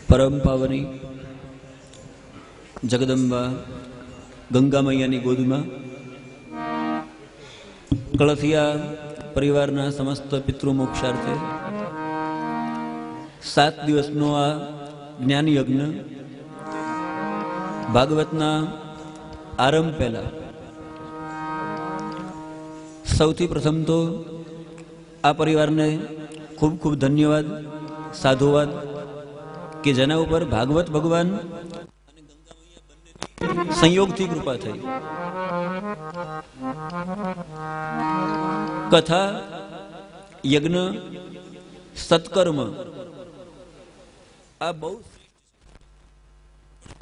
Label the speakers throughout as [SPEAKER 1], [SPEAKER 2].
[SPEAKER 1] परम पावनी जगदंबा गंगा मैयानी गोद में कलथिया परिवारना समस्त पितृमोक्षार्थे 7 दिवसनो आ ज्ञान यज्ञ भागवतना आरंभ पहला सौथी प्रथम तो आ परिवार ने खूब खूब धन्यवाद साधुवाद कि जेना ऊपर भागवत भगवान संयोग थी कृपा थई। कथा यज्ञ सत्कर्म आ बहु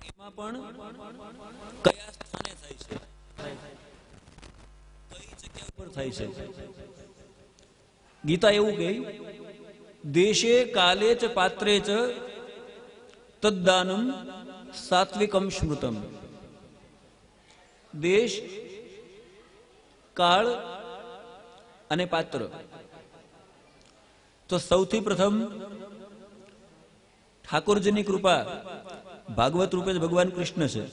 [SPEAKER 1] एमां पण कया स्थाने थाय छे, कई जग्या पर थाय छे। गीता एवुं कहे देशे काले च पात्रे च तद्दानम सात्विकम श्रुतम। देश काल अने पात्र तो सौथी प्रथम ठाकुरजीनी कृपा भागवत रूपे भगवान कृष्ण छे।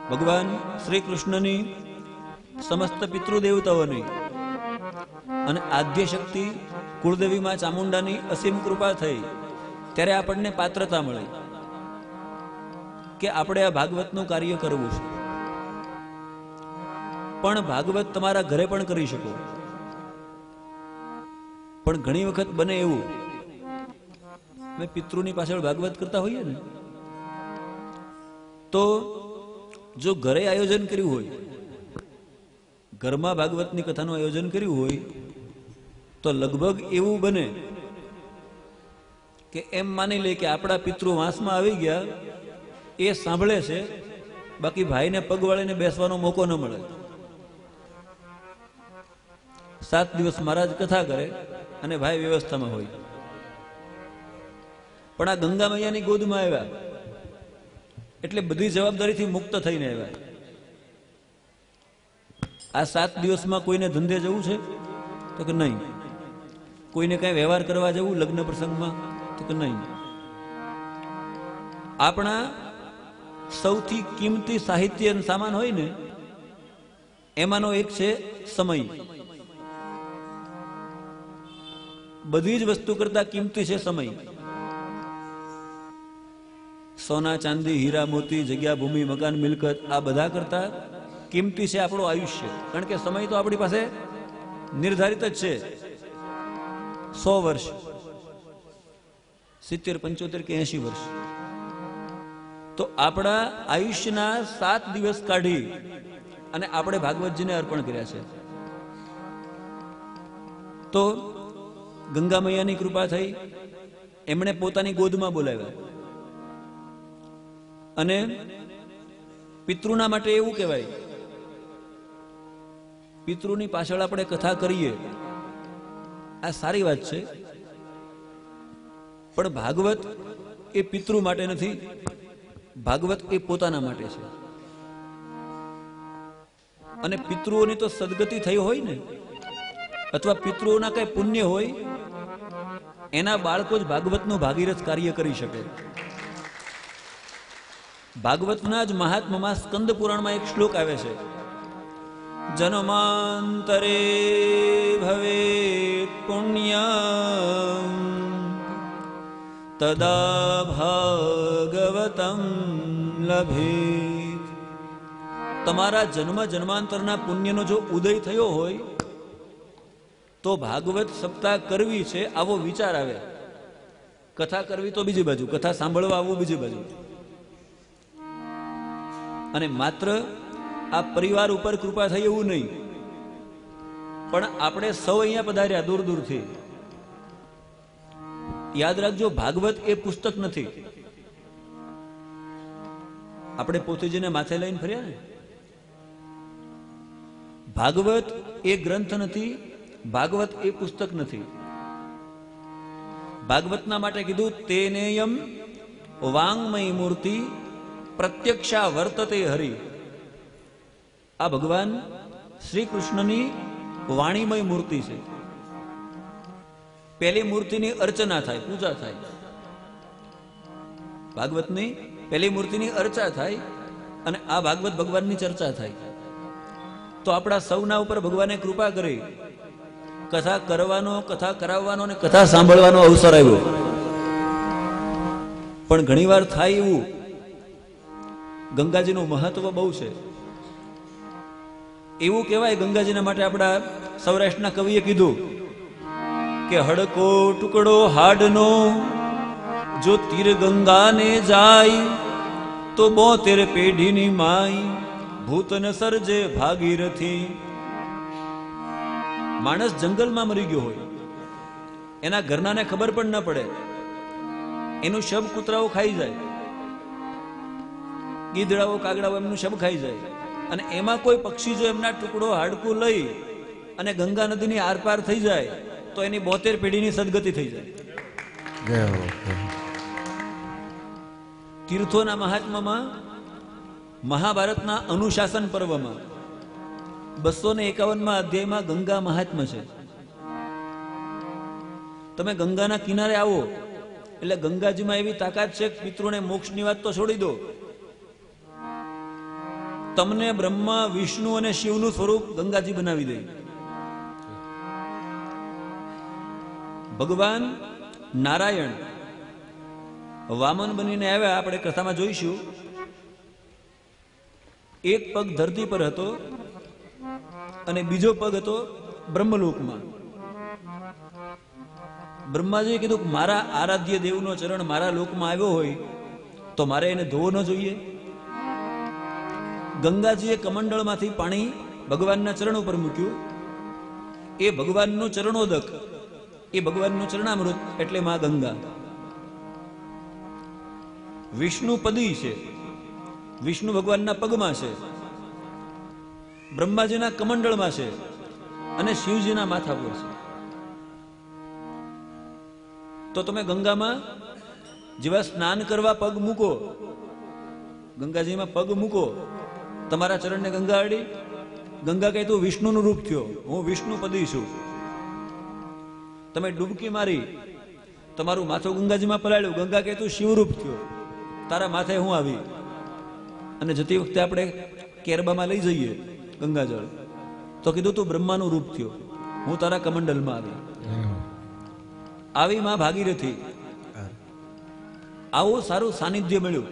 [SPEAKER 1] भगवान श्री कृष्णनी समस्त पितृदेवताओनी अने आद्य शक्ति कुलदेवी मां चामुंडानी असीम कृपा थई त्यारे आपणने पात्रता मळी के आपणे आ भागवतनुं कार्य करवुं छे। पण भागवत तमारा घरे पण करी शको, पण घणी वखत बने एवुं मैं पितृनी पाछळ भागवत करता होईए ने तो जो घरे आयोजन कर्युं होय, घरमां भागवतनी कथानुं आयोजन कर्युं होय तो लगभग एवुं बने के एम मानी ले के आपड़ा पितृ वांसमां आवी गया ए सांभळे छे, बाकी भाई ने पग वाळीने बेसवानो मोको न मळे। 7 दिवस महाराज कथा करे अने भाई व्यवस्था में होय। पण आ गंगा मैयानी गोदमां आव्या एटले बधी जवाबदारीथी मुक्त थईने आव्या। आ 7 दिवसमां कोईने धंधे जवुं छे तो के नहीं, कोईने कांई व्यवहार करवा जवुं लग्न प्रसंगमां तो के नहीं। आपणा सौथी किंमती साहित्य अने सामान होय ने एमानो एक छे समय। बधी ज वस्तु करता किंमती छे समय। सोना चांदी हीरा मोती जग्या भूमि मकान मिलकत आ बधा करता किंमती छे आपणो आयुष्य, कारण के समय तो आपणी पासे निर्धारित ज छे। 100 वर्ष 70 75 के 80 वर्ष तो आपड़ा आयुष्यना 7 दिवस काढ़ी अने आपणे भागवतजीने अर्पण कर्या छे। तो गंगा मैयानी कृपा थई, एमणे पोतानी गोदमां बोलाव्या अने पितृना माटे एवुं कहेवाय पितृनी पाछळ आपणे कथा करीए आ सारी वात छे, पण भागवत ए पितृ माटे नथी, भागवत ए पोताना माटे छे। अने पितृओनी तो सदगति थई होय ने अथवा पितृओना कई पुण्य होय एना बाळको ज भागवतनुं भागीरथ कार्य करी शके। भागवतना ज महात्म्यमां स्कंद पुराणमां एक श्लोक आवे छे जन्मांतरे भवेत् पुण्यं तदा भागवतं लभेत। तमारा जन्म जन्मांतरना पुण्यनो जो उदय थयो होय तो भागवत सप्ताह करवी छे आवो विचार आवे। कथा करवी तो बीजी बाजू, कथा सांभळवा आवવું बीजी बाजू। अने मात्र आ परिवार उपर कृपा थई एवुं नहीं, पण आपणे सौ अहींया पधार्या दूर दूर थी। याद राखजो भागवत ए पुस्तक नथी। आपणे पोथीजीने माथे लईने फर्या ने भागवत ए ग्रंथ नथी, भागवत ए पुस्तक नथी। भागवतना माटे कीधुं तेनेयम वांगमयी मूर्ति प्रत्यक्षा वर्तते हरि। आ भगवान श्री कृष्णनी वाणीमय मूर्ति छे। पहली मूर्तिनी अर्चना थाय, पूजा थाय। ભાગવતની પહેલી મૂર્તિની અર્ચા થાય અને આ ભાગવત ભગવાનની ચર્ચા થાય. તો આપણા સૌના ઉપર ભગવાને કૃપા કરી કથા કરવાનો, કથા કરાવવાનો અને કથા સાંભળવાનો અવસર આવ્યો. પણ ઘણીવાર થાય એવું, ગંગાજીનું મહત્વ બહુ છે. એવું કહેવાય ગંગાજીના માટે, આપણા સૌરાષ્ટ્રના કવિએ કીધું કે હડકો ટુકડો હાડનો જો તીર ગંગાને જાય તો 72 પેઢીની માય ભૂતન સર્જે ભાગીરથી. માણસ જંગલમાં મરી ગયો હોય, એના ઘરનાને ખબર પણ ન પડે, એનું શબ કૂતરાઓ ખાઈ જાય, ગીધડાઓ કાગડાઓ એમનું શબ ખાઈ જાય, અને એમાં કોઈ પક્ષી જો એમના ટુકડો હાડકું લઈ અને ગંગા નદીની આરપાર થઈ જાય તો એની 72 પેઢીની સદગતિ થઈ જાય. તીર્થોના મહાત્મામાં મહાભારતના અનુશાસન પર્વમાં 251માં અધ્યાયમાં ગંગા મહાત્મા છે. તમે ગંગાના કિનારે આવો એટલે ગંગાજીમાં એવી તાકાત છે કે પિતૃને મોક્ષની વાત તો છોડી દો, તમને બ્રહ્મા, વિષ્ણુ અને શિવનું સ્વરૂપ ગંગાજી બનાવી દે. ભગવાન નારાયણ વામન બનીને આવ્યા, આપણે કથામાં જોઈશું. એક પગ ધરતી પર હતો અને બીજો પગ હતો બ્રહ્મલોકમાં. બ્રહ્માજીએ કીધું કે મારા આરાધ્ય દેવનો ચરણ મારા લોકમાં આવ્યો હોય તો મારે એને ધોવો ન જોઈએ. ગંગાજીએ કમંડળમાંથી પાણી ભગવાનના ચરણ ઉપર મૂક્યું. એ ભગવાનનું ચરણોદક, એ ભગવાનનું ચરણામૃત એટલે માં ગંગા. વિષ્ણુ પદી છે, વિષ્ણુ ભગવાનના પગમાં છે, બ્રહ્માજીના કમંડળમાં છે અને શિવજીના માથા પર છે. તો તમે ગંગામાં જેવા સ્નાન કરવા પગ મૂકો, ગંગાજીમાં પગ મૂકો, તમારા ચરણને ગંગા અડી, ગંગા કહે તું વિષ્ણુનું રૂપ થયો, હું વિષ્ણુ પદી છું. તમે ડૂબકી મારી, તમારું માથું ગંગાજીમાં પલાળ્યું, ગંગા કહે તું શિવરૂપ થયો, તારા માથે હું આવી. અને જતી વખતે આપણે કેરબામાં લઈ જઈએ ગંગાજળ, તો કીધું તું બ્રહ્માનું રૂપ થયો, હું તારા કમંડલમાં આવી. આવી માં ભાગીરથી. આવું સારું સાનિધ્ય મળ્યું,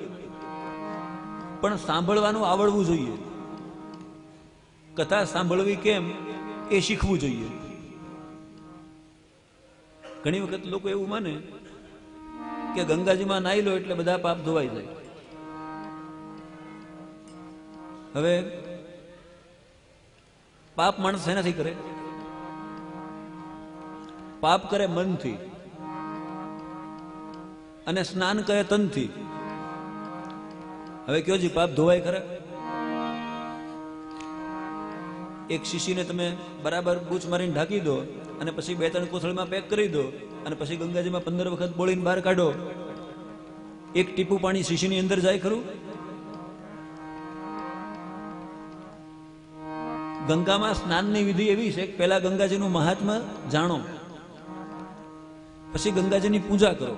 [SPEAKER 1] પણ સાંભળવાનું આવડવું જોઈએ. કથા સાંભળવી કેમ એ શીખવું જોઈએ. ઘણી વખત લોકો એવું માને કે ગંગાજીમાં નાહી લો એટલે બધા પાપ ધોવાઈ જાય. હવે પાપ માણસ એનાથી કરે, પાપ કરે મનથી અને સ્નાન કરે તનથી. હવે કયો જી પાપ ધોવાય ખરા? એક શીશીને તમે બરાબર બૂચ મારીને ઢાંકી દો અને પછી 2-3 કોથળીમાં પેક કરી દો અને પછી ગંગાજીમાં 15 વખત બોળીને બહાર કાઢો, એક ટીપું પાણી શીશીની અંદર જાય ખરું? ગંગામાં સ્નાનની વિધિ એવી છે કે પહેલા ગંગાજીનું મહાત્મ્ય જાણો, પછી ગંગાજીની પૂજા કરો.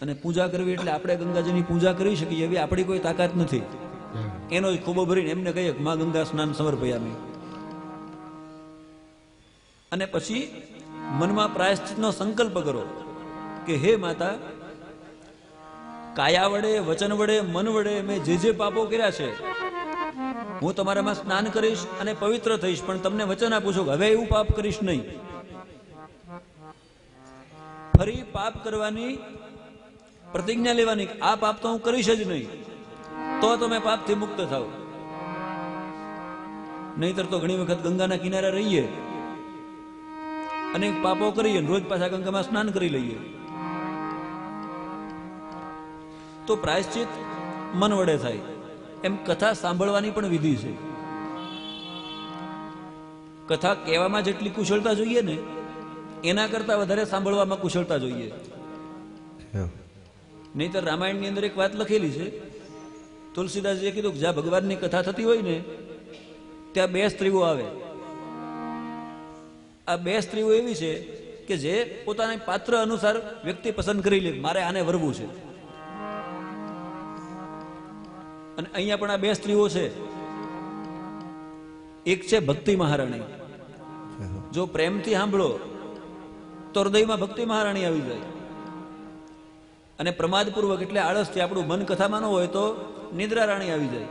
[SPEAKER 1] અને પૂજા કરવી એટલે આપણે ગંગાજીની પૂજા કરી શકીએ એવી આપણી કોઈ તાકાત નથી. એનો જ ખોબો ભરીને એમને કહીએ કે માં ગંગા સ્નાન સમર્પયામી. અને પછી મનમાં પ્રાયશ્ચિતનો સંકલ્પ કરો કે હે માતા, કાયા વડે, વચન વડે, મન વડે મેં જે પાપો કર્યા છે હું તમારામાં સ્નાન કરીશ અને પવિત્ર થઈશ, પણ તમને વચન આપું છું કે હવે એવું પાપ કરીશ નહીં. ફરી પાપ કરવાની પ્રતિજ્ઞા લેવાની, આ પાપ તો હું કરીશ જ નહીં, તો તમે પાપથી મુક્ત થાવ. નહીતર તો ઘણી વખત ગંગાના કિનારે રહીએ, અનેક પાપો કરીએ, રોજ પાછા ગંગામાં સ્નાન કરી લઈએ. તો પ્રાયશ્ચિત મન વડે થાય. એમ કથા સાંભળવાની પણ વિધિ છે. કથા કહેવામાં જેટલી કુશળતા જોઈએ ને એના કરતા વધારે સાંભળવામાં કુશળતા જોઈએ. નહીતર રામાયણની અંદર એક વાત લખેલી છે, તુલસીદાસજીએ કીધું કે જ્યાં ભગવાનની કથા થતી હોય ને ત્યાં 2 સ્ત્રીઓ આવે. આ 2 સ્ત્રીઓ એવી છે કે જે પોતાના પાત્ર અનુસાર વ્યક્તિ પસંદ કરી લે, મારે આને વરવું છે. અને અહીંયા પણ આ બે સ્ત્રીઓ છે. એક છે ભક્તિ મહારાણી. જો પ્રેમથી સાંભળો તો હૃદયમાં ભક્તિ મહારાણી આવી જાય. અને પ્રમાદપૂર્વક એટલે આળસથી આપણું મન કથામાં ન હોય તો નિદ્રા રાણી આવી જાય.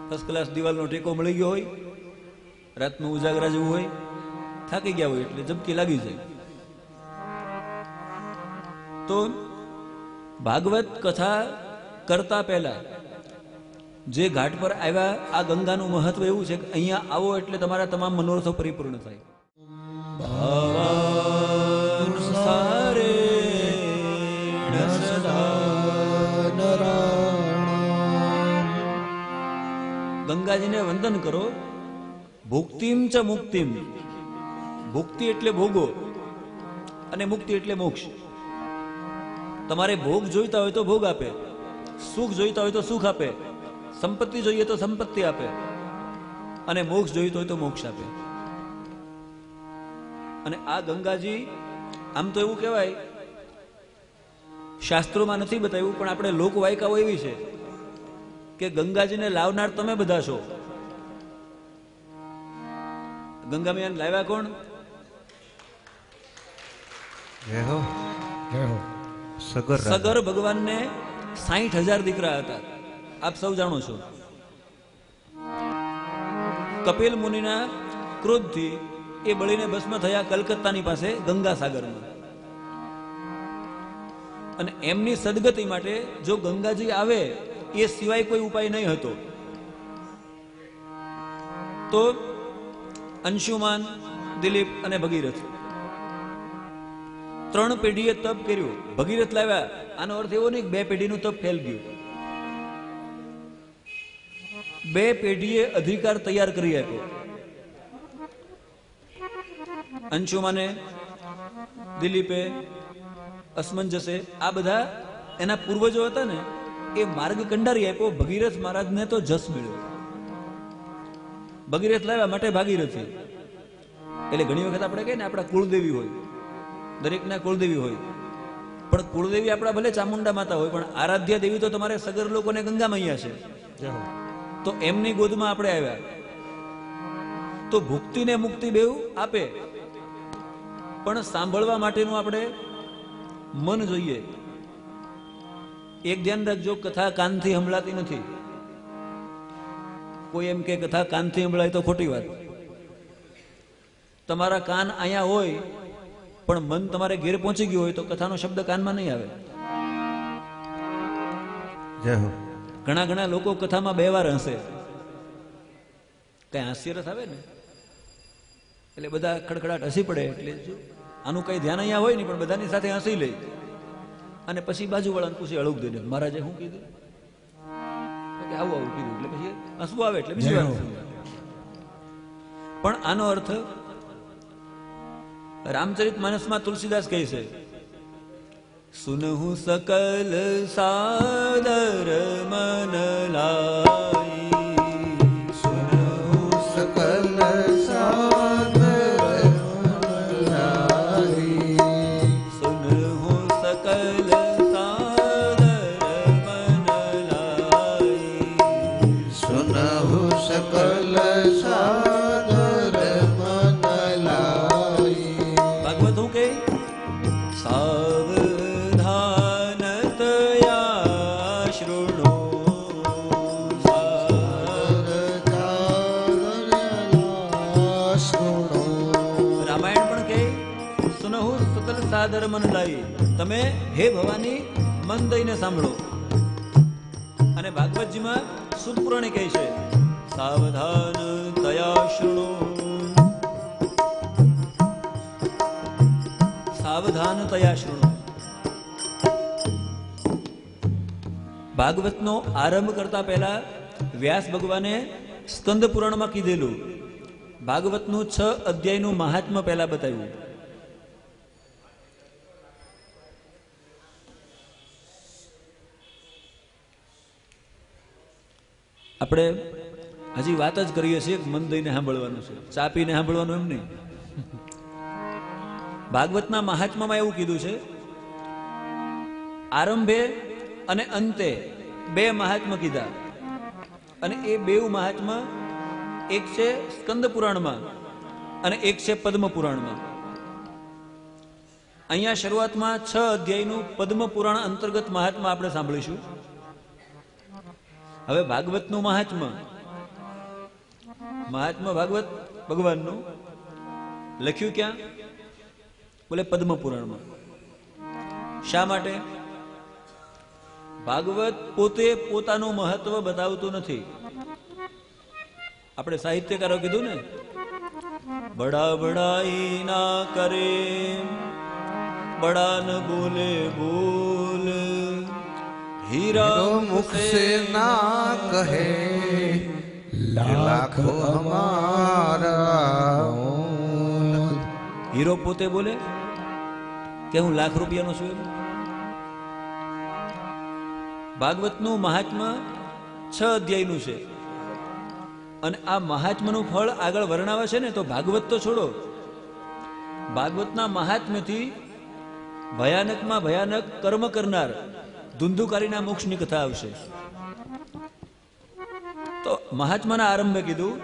[SPEAKER 1] ફર્સ્ટ ક્લાસ દિવાલનો ટેકો મળી ગયો હોય, રાતનું ઉજાગરા જેવું હોય, થાકી ગયા હોય એટલે ઝબકી લાગી જાય. તો ભાગવત કથા કરતા પહેલા જે ઘાટ પર આવ્યા, આ ગંગાનું મહત્વ એવું છે કે અહીંયા આવો એટલે તમારા તમામ મનોરથો પરિપૂર્ણ થાય. ગંગાજીને વંદન કરો. ભુક્તિમ ચ મુક્તિમ. ભુક્તિ એટલે ભોગો અને મુક્તિ એટલે મોક્ષ. તમારે ભોગ જોઈતા હોય તો ભોગ આપે, સુખ જોઈતા હોય તો સુખ આપે, સંપત્તિ જોઈએ તો સંપત્તિ આપે, અને મોક્ષ જોઈતો હોય તો મોક્ષ આપે. અને આ ગંગાજી આમ તો એવું કહેવાય, શાસ્ત્રોમાં નથી બતાવ્યું, પણ આપણે લોકવાયકાઓ એવી છે કે ગંગાજીને લાવનાર તમે બધા છો. ગંગા મૈયાને લાવ્યા કોણ? સગર ભગવાનને 60,000 દીકરા હતા, આપ સૌ જાણો છો. કપિલ મુનિના ક્રોધથી એ બળીને ભસ્મ થયા કલકત્તાની પાસે ગંગા સાગરમાં. અને એમની સદગતિ માટે જો ગંગાજી આવે એ સિવાય કોઈ ઉપાય નહીં હતો. તો અંશુમાન, દિલીપ અને ભગીરથ 3 પેઢીએ તપ કર્યું. ભગીરથ લાવ્યા, આનો અર્થ એવો નહીં 2 પેઢીનું તપ ફેલ ગયું. 2 પેઢીએ અધિકાર તૈયાર કરી આપ્યો. અંશુમાને, દિલીપે, અસમંજસે, આ બધા એના પૂર્વજો હતા ને, એ માર્ગ કંડારી આપ્યો. ભગીરથ મહારાજને તો જસ મળ્યો. ભગીરથ લાવ્યા માટે ભાગીરથી. એટલે ઘણી વખત આપણે કહીએ ને આપણા કુળદેવી હોય, દરેકના કુળદેવી હોય, પણ કુળદેવી આપણા ભલે ચામુંડા માતા હોય, પણ આરાધ્ય દેવી તો તમારે સગર લોકોને ગંગા મૈયા છે. તો એમની ગોદમાં આપણે આવ્યા. તો ભુક્તિ ને મુક્તિ બેઉ આપે, પણ સાંભળવા માટેનું આપણે મન જોઈએ. એક ધ્યાન રાખજો, કથા કાનથી સંભળાતી નથી. કોઈ એમ કે કથા કાનથી સંભળાય તો ખોટી વાત. તમારા કાન અહીંયા હોય પણ મન તમારે ઘેર પહોંચી ગયું હોય તો કથાનો શબ્દ કાનમાં નહીં આવે. ઘણા લોકો કથામાં 2 વાર હસે. કઈ હાસ્યરસ આવે ને એટલે બધા ખડખડાટ હસી પડે. એટલે આનું કઈ ધ્યાન અહીંયા હોય નહીં, પણ બધાની સાથે હસી લે. અને પછી બાજુવાળાને પૂછી અળુક દઈને, મહારાજે શું કીધું? આવું આવું કીધું. એટલે પછી હસવું આવે એટલે બીજી વાર. પણ આનો અર્થ રામચરિત માનસમાં તુલસીદાસ કહે છે, સુનહુ સકલ સાદર મન લાઈ.
[SPEAKER 2] સુનહુ સકલ સાદર મન લાઈ.
[SPEAKER 1] સુનહુ સકલ સાદર મન લાઈ.
[SPEAKER 2] સુનહુ સકલ સાદર મન લાઈ.
[SPEAKER 1] ભાગવત હું કે સાવધાનતયા શૃણો. રામાયણ પણ કે સુનહુ સકલ સાદર મન લાઈ. તમે હે ભવાની મન દઈને સાંભળો. અને ભાગવતજીમાં સુત પુરાણે કહે છે સાવધાન તયા શૃણો. સાવધાન તયા શૃણો. ભાગવતનો આરંભ કરતા પહેલા વ્યાસ ભગવાને સ્કંદ પુરાણમાં કીધેલું. ભાગવતનું 6 અધ્યાયનું મહાત્મ્ય પહેલા બતાવ્યું. આપણે હજી વાત જ કરીએ છીએ મન દઈને સાંભળવાનું છે, ચા પીને સાંભળવાનું એમ નહીં. ભાગવતના મહાત્મામાં એવું કીધું છે, આરંભે અને અંતે 2 મહાત્મા કીધા. અને એ બેઉ મહાત્મા એક છે સ્કંદ પુરાણમાં અને એક છે પદ્મ પુરાણમાં. અહીંયા શરૂઆતમાં 6 અધ્યાયનું પદ્મ પુરાણ અંતર્ગત મહાત્મા આપણે સાંભળીશું. હવે ભાગવતનું મહાત્મા ભાગવત ભગવાનનું લખ્યું ક્યાં? બોલે પદ્મ પુરાણમાં. શા માટે? ભાગવત પોતે પોતાનું મહત્વ બતાવતું નથી. આપણે સાહિત્યકારો કીધું ને, બડા બડાઈ ના કરે, બડા ન બોલે બોલ, હીરા
[SPEAKER 2] મુખ से ना कहे लाखो हमारा.
[SPEAKER 1] હીરો પોતે બોલે કે હું લાખ રૂપિયાનો છું. ભાગવતનું મહાત્મા 6 અધ્યાયનું છે અને આ મહાત્માનું ફળ આગળ વર્ણવે છે ને, તો ભાગવત તો છોડો, ભાગવતના મહાત્મ્યથી ભયાનકમાં ભયાનક કર્મ કરનાર ધુંધુકારીના મોક્ષની કથા આવશે. તો મહાત્માના આરંભે કીધું,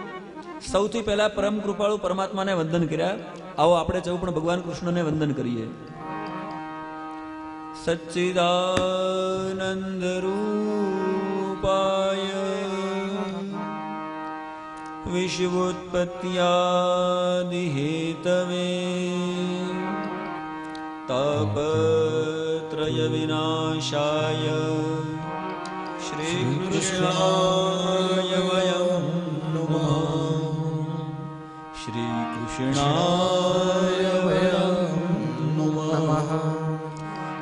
[SPEAKER 1] સૌથી પહેલા પરમ કૃપાળુ પરમાત્માને વંદન કર્યા. આવો આપણે સૌ પણ ભગવાન કૃષ્ણને વંદન કરીએ. સચ્ચિદાનંદ રૂપાય વિશ્વોત્પત્યાદિ હેતવે તાપત્રય વિનાશાય શ્રી કૃષ્ણાય વયં નમઃ. શ્રી કૃષ્ણાય વયં નમઃ.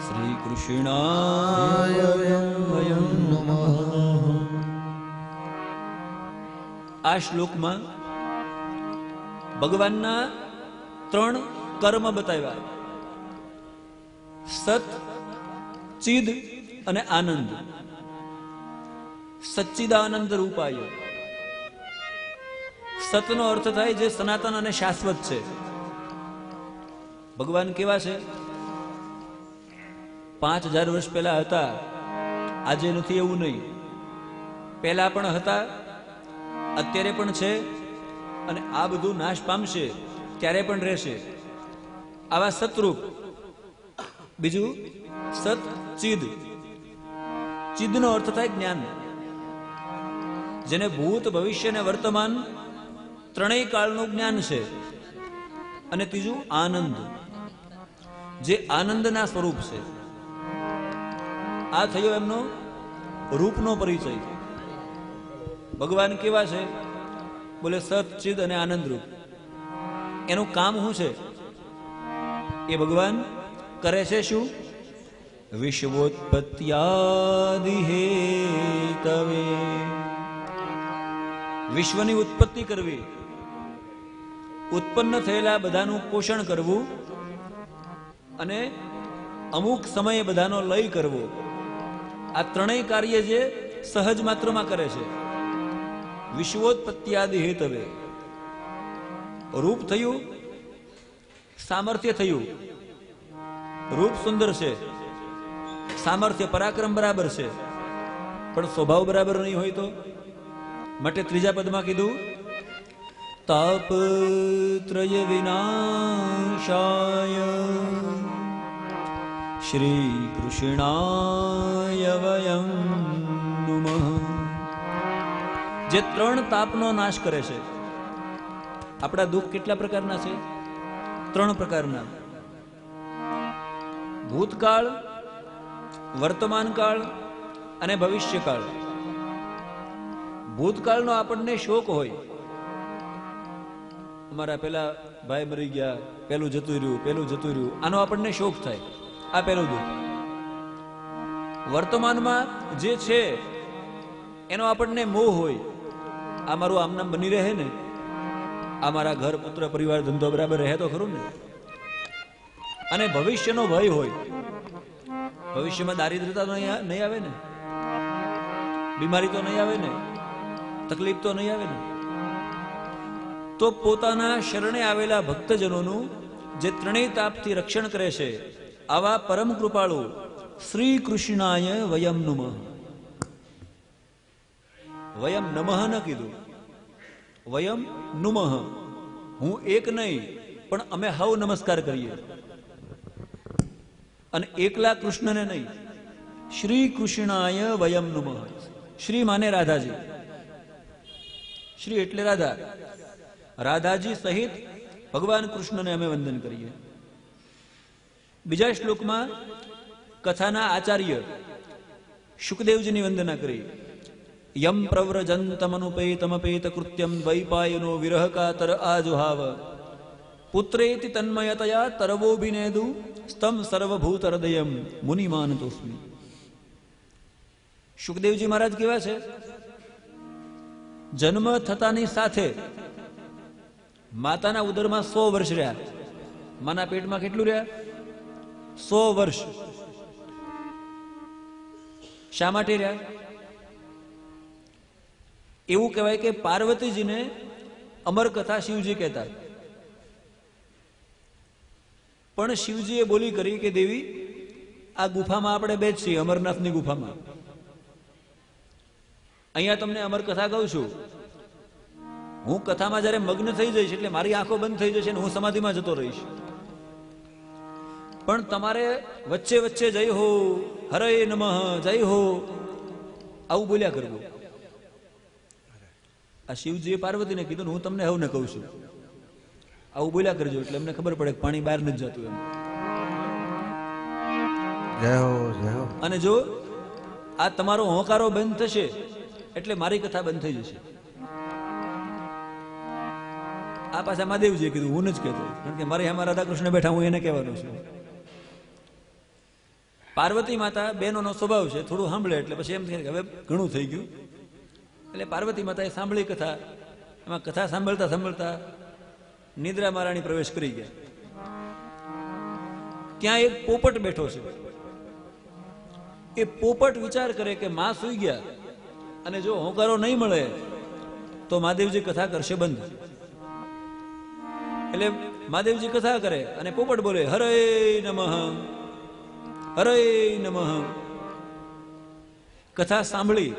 [SPEAKER 1] શ્રી કૃષ્ણાય વયં નમઃ. આ શ્લોકમાં ભગવાનના 3 કર્મ બતાવ્યા: સત, ચિદ અને આનંદ. સચ્ચિદાનંદ રૂપાય. સતનો અર્થ થાય જે સનાતન અને શાશ્વત છે. ભગવાન કેવા છે? 5000 વર્ષ પહેલા હતા, આજે નથી એવું નહીં. પહેલા પણ હતા, અત્યારે પણ છે અને આ બધું નાશ પામશે, ત્યારે પણ રહેશે. આવા સતરૂપ. બીજું સત ચિદ. ચિદનો અર્થ થાય જ્ઞાન, જેને ભૂત, ભવિષ્ય અને વર્તમાન ત્રણેય કાળનું જ્ઞાન છે. અને ત્રીજું આનંદ, જે આનંદના સ્વરૂપ છે. આ થયો એમનો રૂપનો પરિચય. ભગવાન કેવા છે? બોલે સત, ચિદ અને આનંદ રૂપ. એનું કામ શું છે? એ ભગવાન કરે છે શું? વિશ્વોત્પત્યાદિ હેતવે. વિશ્વની ઉત્પત્તિ કરવી, ઉત્પન્ન થયેલા બધાનું પોષણ કરવું અને અમુક સમયે બધાનો લય કરવો. આ ત્રણેય કાર્ય જે સહજ માત્રમાં કરે છે. વિશ્વોત્પત્યાદિ હેતવે. રૂપ થયું, સામર્થ્ય થયું. રૂપ સુંદર છે, સામર્થ્ય પરાક્રમ બરાબર છે, પણ સ્વભાવ બરાબર નહીં હોય તો માટે ત્રીજા પદમાં કીધું, તાપત્રય વિનાશાય શ્રી કૃષ્ણાય વયં નમઃ. જે 3 તાપનો નાશ કરે છે. આપણા દુઃખ કેટલા પ્રકારના છે? 3 પ્રકારના: ભૂતકાળ, વર્તમાન કાળ અને ભવિષ્યકાળ. ભૂતકાળનો આપણને શોક હોય, અમારા પેલા ભાઈ મરી ગયા, પેલું જતું રહ્યું, આનો આપણને શોક થાય. આ પેલું દુઃખ. વર્તમાનમાં જે છે એનો આપણને મોહ હોય, આ મારું આમનામ બની રહે ને, આ મારા ઘર, પુત્ર, પરિવાર, ધંધો બરાબર રહે તો ખરું ને. અને ભવિષ્યનો ભય હોય. ભવિષ્યમાં દારિદ્રતા નહીં આવે ને, બીમારી તો નહીં આવે ને, તકલીફ તો નહીં આવે ને. તો પોતાના શરણે આવેલા ભક્તજનોનું જે ત્રણેય તાપથી રક્ષણ કરે છે, આવા પરમ કૃપાળુ શ્રી કૃષ્ણાય વયં નમઃ. વયમ નમઃ ન કીધું, વયમ નુમઃ. હું એક નહીં, પણ અમે હવ નમસ્કાર કરીએ. અને એકલા કૃષ્ણને નહીં, શ્રી કૃષ્ણાય વયમ નુમઃ. શ્રી માને રાધાજી, શ્રી એટલે રાધા, રાધાજી સહિત ભગવાન કૃષ્ણને અમે વંદન કરીએ. બીજા શ્લોકમાં કથાના આચાર્ય શુકદેવજીની વંદના કરી. યમ પ્રવ્રજંતમનુપેતમપેત કૃત્યમ દ્વૈપાયનો વિરહ કાતર આજુહાવ પુત્રેતિ તન્મયતયા તરવોભિનેદુ સ્તમ સર્વભૂત હૃદયમ મુનિમાનતોસ્મિ. શુકદેવજી મહારાજ કેવા છે? જન્મ થતાની સાથે માતાના ઉદરમાં 100 વર્ષ રહ્યા. માના પેટમાં કેટલું રહ્યા? 100 વર્ષ. શા માટે રહ્યા? એવું કહેવાય કે પાર્વતીજીને અમર કથા શિવજી કહેતા, પણ શિવજીએ બોલી કરી કે દેવી, આ ગુફામાં આપણે બે જ છીએ, અમરનાથની ગુફામાં. અહીંયા તમને અમર કથા કહું છું. હું કથામાં જયારે મગ્ન થઈ જઈશ એટલે મારી આંખો બંધ થઈ જશે અને હું સમાધિમાં જતો રહીશ. પણ તમારે વચ્ચે વચ્ચે જય હો, હરે નમઃ, જય હો, આવું બોલ્યા કરવું. આ શિવજીએ પાર્વતીને કીધું, હું તમને હવે કહું છું, આવું બોલ્યા કરજો, એટલે એમને ખબર પડે કે પાણી બહાર નથી જતું એમ.
[SPEAKER 2] જય હો, જય હો.
[SPEAKER 1] અને જો આ તમારો હોંકારો બંધ થશે એટલે મારી કથા બંધ થઈ જશે. આ પાછા મહાદેવજીએ કીધું, હું જ કહેતો, કારણ કે મારે એમાં રાધા કૃષ્ણ બેઠા, હું એને કહેવાનું છું. પાર્વતી માતા બહેનોનો સ્વભાવ છે, થોડું સાંભળે એટલે પછી એમ થાય કે હવે ઘણું થઈ ગયું. એટલે પાર્વતી માતાએ સાંભળી કથા. એમાં કથા સાંભળતા સાંભળતા નિદ્રા મહારાણી પ્રવેશ કરી ગયા. ત્યાં એક પોપટ બેઠો છે. એ પોપટ વિચાર કરે કે માં સૂઈ ગયા અને જો હોંકારો નહીં મળે તો મહાદેવજી કથા કરશે બંધ. એટલે મહાદેવજી કથા કરે અને પોપટ બોલે હરે નમઃ, હરે નમઃ. કથા સાંભળી,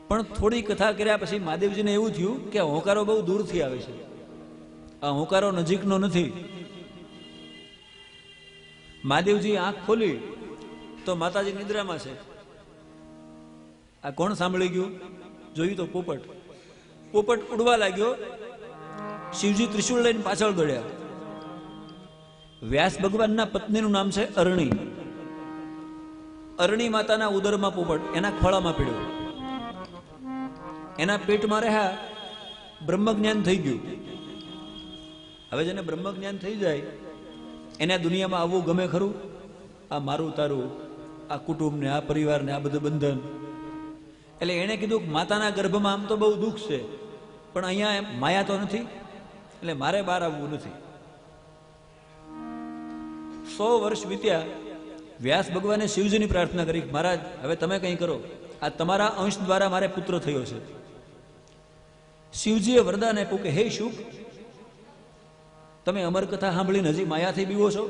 [SPEAKER 1] પણ થોડી કથા કર્યા પછી મહાદેવજીને એવું થયું કે હોંકારો બહુ દૂરથી આવે છે, આ હોંકારો નજીકનો નથી. મહાદેવજી આંખ ખોલી તો માતાજી નિદ્રામાં છે. આ કોણ સાંભળી ગયું? જોયું તો પોપટ. પોપટ ઉડવા લાગ્યો. શિવજી ત્રિશુળ લઈને પાછળ દોડ્યા. વ્યાસ ભગવાનના પત્નીનું નામ છે અરણી. અરણી માતાના ઉદરમાં પોપટ એના ખોળામાં પીડ્યો. એના પેટમાં રહ્યા. બ્રહ્મ જ્ઞાન થઈ ગયું. હવે જેને બ્રહ્મ જ્ઞાન થઈ જાય એને દુનિયામાં આવવું ગમે ખરું? આ મારું તારું, આ કુટુંબ ને આ પરિવાર ને આ બધું બંધન. એટલે એને કીધું કે માતાના ગર્ભમાં આમ તો બહુ દુઃખ છે, પણ અહીંયા માયા તો નથી, એટલે મારે બહાર આવવું નથી. 100 વર્ષ વીત્યા. વ્યાસ ભગવાને શિવજીની પ્રાર્થના કરી, મહારાજ હવે તમે કંઈ કરો, આ તમારા અંશ દ્વારા મારે પુત્ર થયો છે. શિવજીએ વરદાન આપ્યું કે હે શુક, તમે અમર કથા સાંભળીને હજી માયાથી બીવો છો,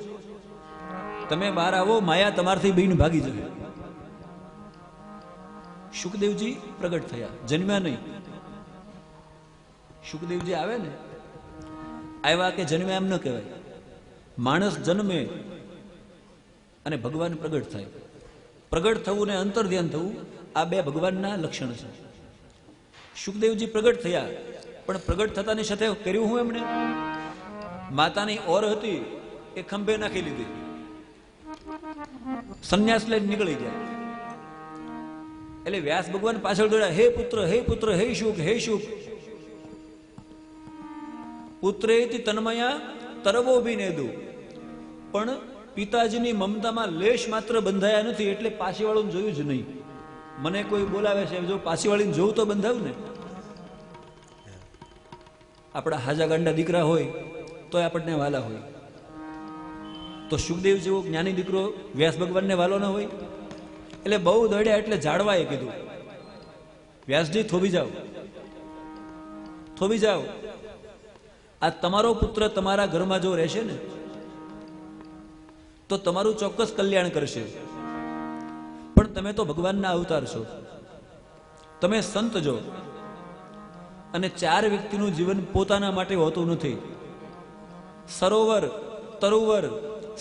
[SPEAKER 1] તમે બહાર આવો, માયા તમારથી બીને ભાગી જશે. શુકદેવજી પ્રગટ થયા, જન્મ્યા નહીં. શુકદેવજી આવે ને, આવ્યા કે જન્મ્યા એમ ન કહેવાય. માણસ જન્મે અને ભગવાન પ્રગટ થાય. પ્રગટ થવું ને અંતર ધ્યાન થવું, આ બે ભગવાનના લક્ષણ છે. શુકદેવજી પ્રગટ થયા, પણ પ્રગટ થતાની સાથે કર્યું હું એમણે, માતાની ઓર હતી એ ખંભે નાખી લીધી, સંન્યાસ લઈને નીકળી ગયા. એટલે વ્યાસ ભગવાન પાછળ દોડ્યા, હે પુત્ર, હે પુત્ર, હે શુક, હે શુક. પુત્રેતિ તન્મયા તરવો ભિનેદુ. પણ પિતાજીની મમતામાં લેશ માત્ર બંધાયા નથી, એટલે પાછીવાળું જોયું જ નહીં. મને કોઈ બોલાવે છે, જો પાછીવાળીને જોવું તો બંધાવું ને. આપણા હાજા ગાંડા દીકરા હોય તો આપણને વાલા હોય. તો સુખદેવ જેવો જ્ઞાની દીકરો વ્યાસ ભગવાનને વાલો ન હોય. એટલે બહુ દોડ્યા એટલે ઝાડવાએ કીધું, વ્યાસજી થોભી જાઓ, થોભી જાઓ. આ તમારો પુત્ર તમારા ઘરમાં જો રહેશે ને તો તમારું ચોક્કસ કલ્યાણ કરશે. પણ તમે તો ભગવાનના અવતાર છો, તમે સંત જો, અને 4 વ્યક્તિનું જીવન પોતાના માટે હોતું નથી. સરોવર તરુવર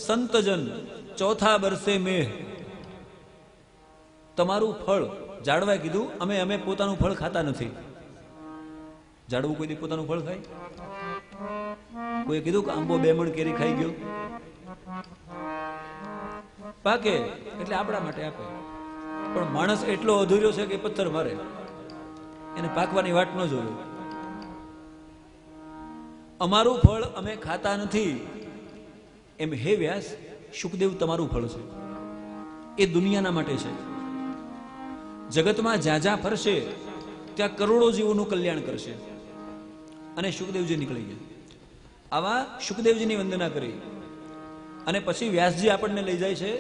[SPEAKER 1] સંતજન ચોથા બરસે મેહ. તમારું ફળ ઝાડવાએ કીધું અમે પોતાનું ફળ ખાતા નથી. ઝાડવું કોઈ દી પોતાનું ફળ ખાય? કોઈ કીધું કે આંબો 2 મણ કેરી ખાઈ ગયો? પાકે એટલે આપણા માટે આપે. પણ માણસ એટલો અધૂર્યો છે કે પથ્થર મારે, એને પાકવાની વાટ ન જોવે. અમારું ફળ અમે ખાતા નથી એમ હે વ્યાસ, શુકદેવ તમારું ફળ છે. એ દુનિયાના માટે છે. જગતમાં જ્યાં જ્યાં ફરશે ત્યાં કરોડો જીવોનું કલ્યાણ કરશે. અને શુકદેવજી નીકળી ગયા. આવા શુકદેવજીની વંદના કરી અને પછી વ્યાસજી આપણને લઈ જાય છે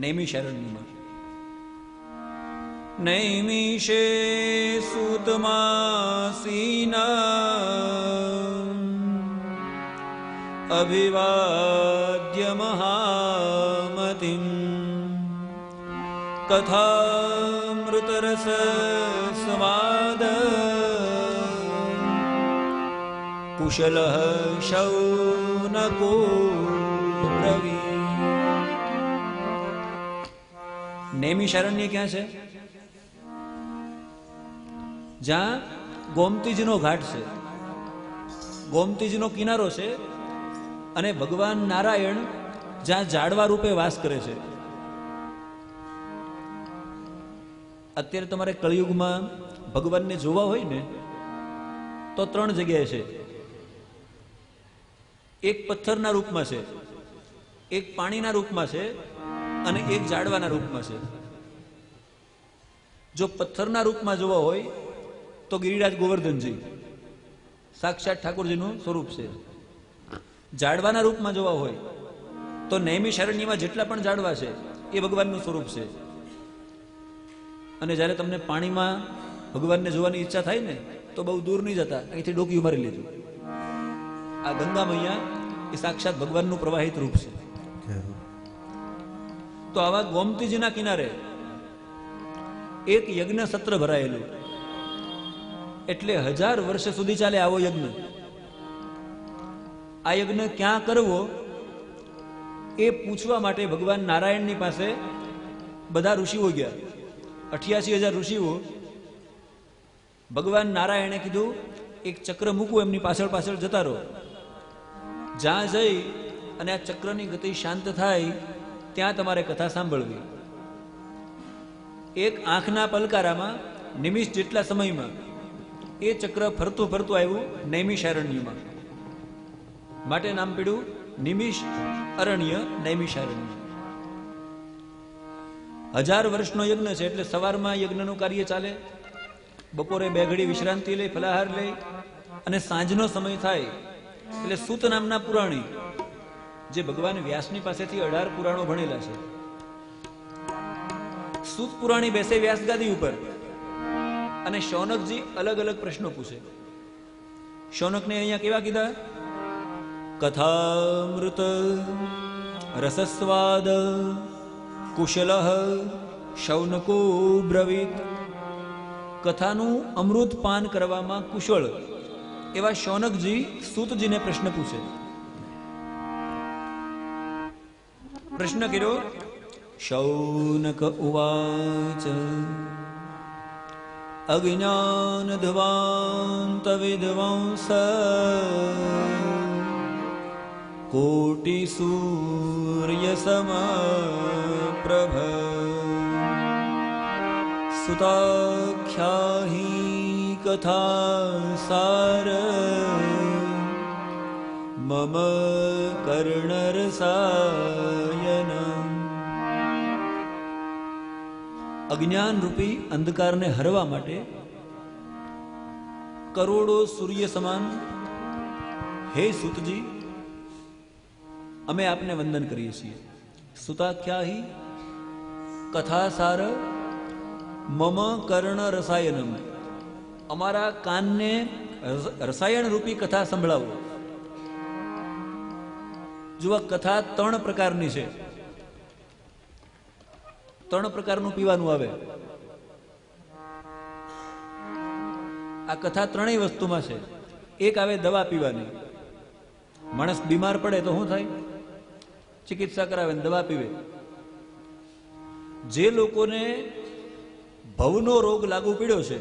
[SPEAKER 1] નૈમિષારણ્યમાં. નૈમિષે સૂતમાસીના અભિવાદ્ય મહામતિમ કથામૃતરસ સ્વાદ કુશલ શૌनको બ્રવી. નૈમિષારણ્ય ક્યાં છે? જ્યાં ગોમતીજીનો ઘાટ છે, ગોમતીજીનો કિનારો છે, અને ભગવાન નારાયણ જ્યાં ઝાડવા રૂપે વાસ કરે છે. અત્યારે તમારે કળિયુગમાં ભગવાનને જોવા હોય ને તો 3 જગ્યાએ છે. એક પથ્થરના રૂપમાં છે, એક પાણીના રૂપમાં છે, અને એક ઝાડવાના રૂપમાં છે. જો પથ્થરના રૂપમાં જોવા હોય તો ગિરિરાજ ગોવર્ધનજી સાક્ષાત ઠાકોરજીનું સ્વરૂપ છે. ઝાડવાના રૂપમાં જોવા હોય તો નૈમિષારણ્યમાં જેટલા પણ ઝાડવા છે એ ભગવાનનું સ્વરૂપ છે. અને જ્યારે તમને પાણીમાં ભગવાનને જોવાની ઈચ્છા થાય ને તો બહુ દૂર નહીં જતા, અહીંથી ડોકી મારી લેજો. આ ગંગા મૈયા એ સાક્ષાત ભગવાનનું પ્રવાહિત રૂપ છે. તો આવા ગોમતીજીના કિનારે એક યજ્ઞ સત્ર ભરાયેલું, એટલે 1000 વર્ષ સુધી ચાલે આવો યજ્ઞ. આ યજ્ઞ ક્યાં કરવો એ પૂછવા માટે ભગવાન નારાયણની પાસે બધા ઋષિઓ ગયા. 88,000 ઋષિઓ. ભગવાન નારાયણે કીધું એક ચક્ર મૂકવું, એમની પાછળ પાછળ જતા રહો. જ્યાં જઈ અને આ ચક્રની ગતિ શાંત થાય ત્યાં તમારે કથા સાંભળવી. એક આંખના પલકારામાં નિમિષ જેટલા સમયમાં એ ચક્ર ફરતું ફરતું આવ્યું નૈમિષારણ્યમાં. માટે નામ પડ્યું નિમિષ અરણ્ય, નૈમિષારણ્ય. 1000 વર્ષનો યજ્ઞ છે, એટલે સવારમાં યજ્ઞનું કાર્ય ચાલે, બપોરે 2 ઘડી વિશ્રાંતિ લઈ, ફલાહાર લઈ, અને સાંજનો સમય થાય એટલે સૂત નામના પુરાણી, જે ભગવાન વ્યાસની પાસેથી 18 પુરાણો ભણેલા છે, સૂત પુરાણી બેસે વ્યાસ ગાદી ઉપર અને શૌનકજી અલગ અલગ પ્રશ્નો પૂછે. શૌનકને અહીંયા કેવા કીધા? કથામૃત રસસ્વાદ કુશલ શૌनको બ્રવીત. કથાનું અમૃત પાન કરવામાં કુશળ એવા શૌનકજી સૂતજીને પ્રશ્ન પૂછે. પ્રશ્ન કર્યો. શૌનક ઉવાચ અજ્ઞાન ધ્વાંત વિધ્વંસ કોટિ સૂર્ય સમ પ્રભ સુતાખ્યાહી કથા સાર મમ કર્ણરસાયન. અજ્ઞાન રૂપી અંધકારને હરવા માટે કરોડો સૂર્ય સમાન હે સૂતજી, અમે આપને વંદન કરીએ છીએ. સુતાખ્યાહી કથાસાર મમ કર્ણ રસાયનમ. અમારા કાનને રસાયણ રૂપી કથા સંભળાવો. જો આ કથા 3 પ્રકારની છે. 3 પ્રકારનું પીવાનું આવે. આ કથા ત્રણેય વસ્તુમાં છે. એક આવે દવા પીવાની. માણસ બીમાર પડે તો શું થાય? ચિકિત્સા કરાવે ને દવા પીવે. જે લોકોને ભવનો રોગ લાગુ પડ્યો છે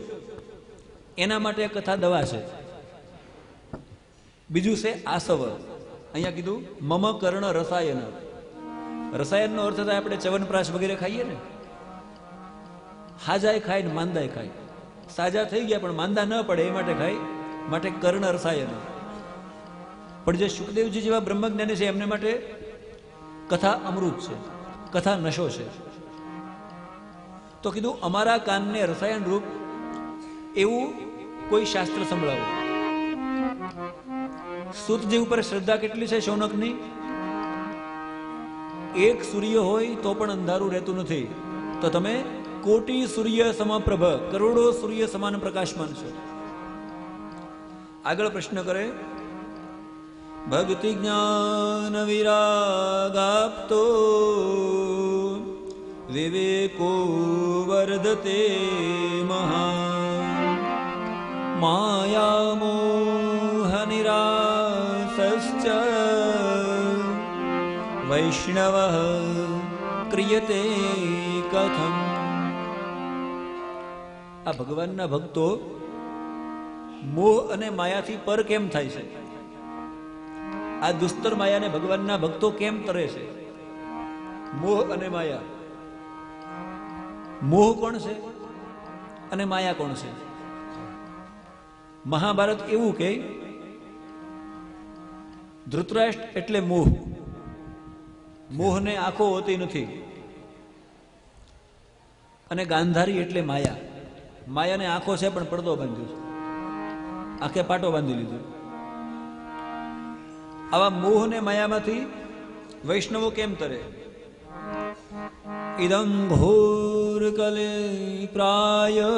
[SPEAKER 1] એના માટે આ કથા દવા છે. બીજું છે આસવ. અહીંયા કીધું મમ કર્ણ રસાયન. રસાયનનો અર્થ થાય આપણે ચ્યવનપ્રાશ વગેરે ખાઈએ ને, હાજાય ખાય ને માંદાય ખાય. સાજા થઈ ગયા પણ માંદા ન પડે એ માટે ખાય, માટે કર્ણ રસાયન. પણ જે સુખદેવજી જેવા બ્રહ્મજ્ઞાની છે એમને માટે કથા અમૃત છે, કથા નશો છે. તો કીધું અમારા કાનને રસાયણ રૂપ એવું કોઈ શાસ્ત્ર સંભળાવો. સૂતજી ઉપર શ્રદ્ધા કેટલી છે શૌનકની? એક સૂર્ય હોય તો પણ અંધારું રહેતું નથી. તો તમે કોટી સૂર્ય સમપ્રભ, કરોડો સૂર્ય સમાન પ્રકાશમાન છો. આગળ પ્રશ્ન કરે, ભક્તિ જ્ઞાન વિરાગાપ્તો વિવેકો વર્ધતે મહા માયા મોહ નિરાસશ્ચ વૈષ્ણવ ક્રિયતે કથમ. આ ભગવાનના ભક્તો મોહ અને માયાથી પર કેમ થાય છે? આ દુસ્તર માયાને ભગવાનના ભક્તો કેમ તરે છે? મોહ અને માયા. મોહ કોણ છે અને માયા કોણ છે? મહાભારત એવું કે ધૃતરાષ્ટ્ર એટલે મોહ. મોહને આંખો હોતી નથી. અને ગાંધારી એટલે માયા. માયાને આંખો છે પણ પડદો બાંધ્યો છે, આંખે પાટો બાંધી લીધો. આવા મોહ ને માયામાંથી વૈષ્ણવો કેમ તરે? ઇદં ઘોર કલે પ્રાય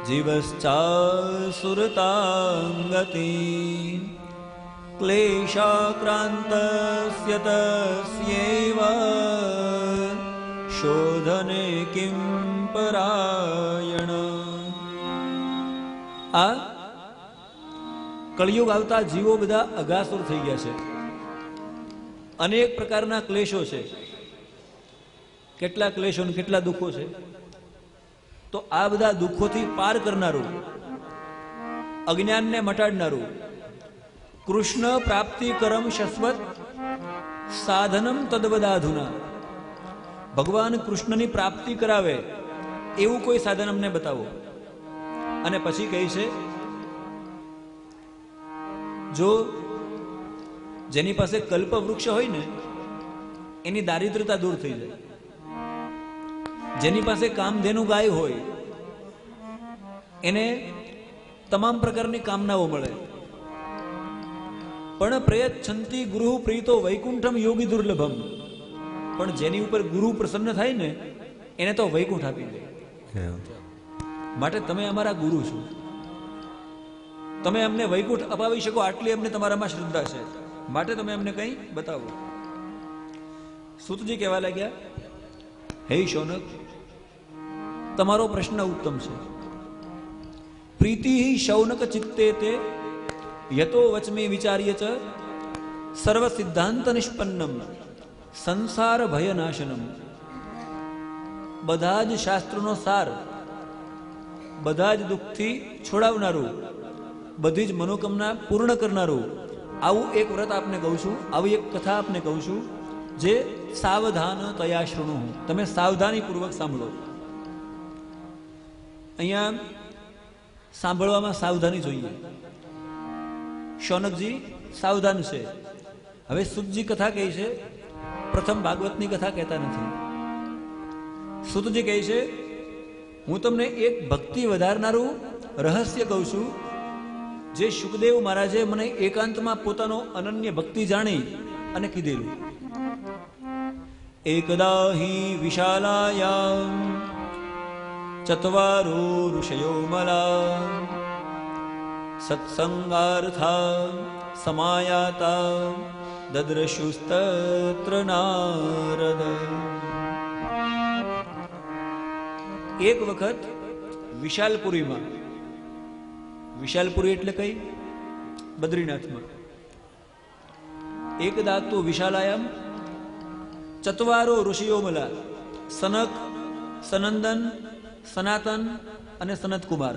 [SPEAKER 1] જીવશ્ચાસુરતાંગતિ ક્લેશાક્રાંતસ્ય તસ્યૈવ શોધને કિં પરાયણ. આ કળિયુગ આવતા જીવો બધા અગાસુર થઈ ગયા છે. અનેક પ્રકારના ક્લેશો છે. કેટલા ક્લેશો ને કેટલા દુઃખો છે. તો આ બધા દુઃખોથી પાર કરનારું, અજ્ઞાનને મટાડનારું, કૃષ્ણ પ્રાપ્તિ કરમ શશ્વત સાધનમ તદવદાધુના. ભગવાન કૃષ્ણની પ્રાપ્તિ કરાવે એવું કોઈ સાધન અમને બતાવો. અને પછી કહે છે, જો જેની પાસે કલ્પ વૃક્ષ હોય ને એની દારિદ્રતા દૂર થઈ જાય. જેની પાસે કામધેનુ ગાય હોય એને તમામ પ્રકારની કામનાઓ મળે. પણ પ્રયચ્છંતી ગુરુ પ્રીતો વૈકુંઠમ યોગી દુર્લભમ. પણ જેની ઉપર ગુરુ પ્રસન્ન થાય ને એને તો વૈકુંઠ આપી દે. માટે તમે અમારા ગુરુ છો, તમે અમને વૈકુંઠ અપાવી શકો આટલી અમને તમારામાં શ્રદ્ધા છે. માટે તમે અમને કંઈ બતાવો. સૂતજી કહેવા લાગ્યા, હે શૌનક, તમારો પ્રશ્ન ઉત્તમ છે. પ્રીતિ શૌનક ચિત્તે તે યતો વચમે વિચાર્ય ચ સર્વ સિદ્ધાંત નિષ્પન્નમ સંસાર ભયનાશનમ. બધા જ શાસ્ત્રોનો સાર, બધા જ દુઃખથી છોડાવનારું, બધી જ મનોકામના પૂર્ણ કરનારું આવું એક વ્રત આપને કહું છું, આવી એક કથા આપને કહું છું જે સાવધાન તયા શૃણુ. તમે સાવધાનીપૂર્વક સાંભળો. અહીંયા સાંભળવામાં સાવધાની જોઈએ. શૌનકજી સાવધાન છે. હવે સુતજી કથા કહે છે, પ્રથમ ભાગવતની કથા કહેતા નથી. સુતજી કહે છે, હું તમને એક ભક્તિ વધારનારું રહસ્ય કહું છું જે શુકદેવ મહારાજે મને એકાંતમાં પોતાનો અનન્ય ભક્તિ જાણી અને કીધેલું. એકદા હિ વિશાલાયામ ચત્વારો ઋષયો મલા સત્સંગાર્થા સમાયાતા દદ્રશુસ્તત્ર નારદ. એક વખત વિશાલપુરીમાં વિશાલપુરી એટલે કઈ? બદ્રીનાથમાં. એકદા તો વિશાલાયામ ચત્વારો ઋષિયો મલા, સનક, સનંદન, સનાતન અને સનતકુમાર.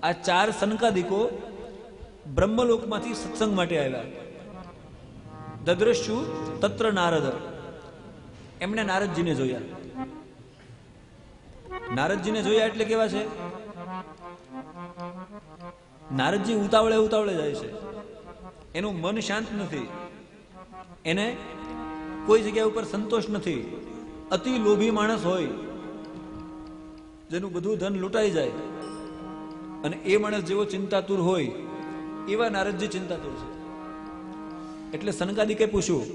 [SPEAKER 1] આ 4 સનકાદિકો બ્રહ્મલોકમાંથી સત્સંગ માટે આવ્યા. દદ્રશ્યુ તત્ર નારદ, એમણે નારદજીને જોયા. નારદજીને જોયા એટલે કેવા છે? નારદજી ઉતાવળે ઉતાવળે જાય છે, એનું મન શાંત નથી, એને કોઈ જગ્યા ઉપર સંતોષ નથી. અતિ લોભી માણસ હોય, જેનું બધું ધન લૂંટાઈ જાય, અને એ માણસ જેવો ચિંતાતુર હોય, એવા નારદજી ચિંતાતુર છે. એટલે સનકાદિકે પૂછ્યું,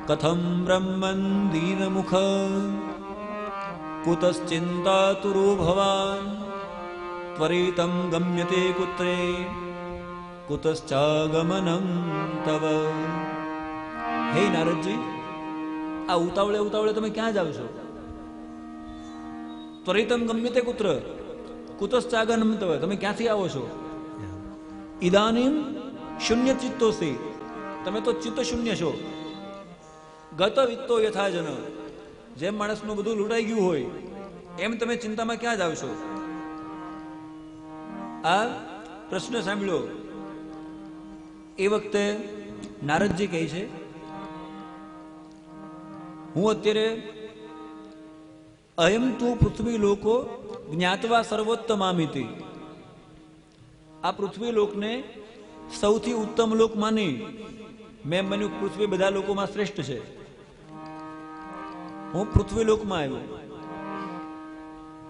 [SPEAKER 1] કથમ બ્રહ્મન દીન મુખ કુતશ્ચિંતાતુરો ભવાન ત્વરિતમ ગમ્યતે કુત્રે કુતશ્ચાગમનં તવ. હે નારદજી, આ ઉતાવળે ઉતાવળે તમે ક્યાં જાવ છો? ત્વરિતમ ગમ્યતે કુત્ર કુતશ્ચાગમનં તવ, તમે ક્યાંથી આવો છો? ઇદાનીમ શૂન્ય ચિત્તોસી, તમે તો ચિત્ત શૂન્ય છો. ગત વિત્તો યથા જન, જેમ માણસનું બધું લૂંટાઈ ગયું હોય એમ તમે ચિંતામાં ક્યાં જાવ છો? આ પ્રશ્ન સાંભળ્યો. એ વખતે નારદજી કહે છે, હું અત્યારે અયમ તું પૃથ્વી લોકો જ્ઞાતવા સર્વોત્તમામિતિ, આ પૃથ્વી લોકને સૌથી ઉત્તમ લોક માની મેં માન્યું. પૃથ્વી બધા લોકોમાં શ્રેષ્ઠ છે. હું પૃથ્વી લોકમાં આવ્યો.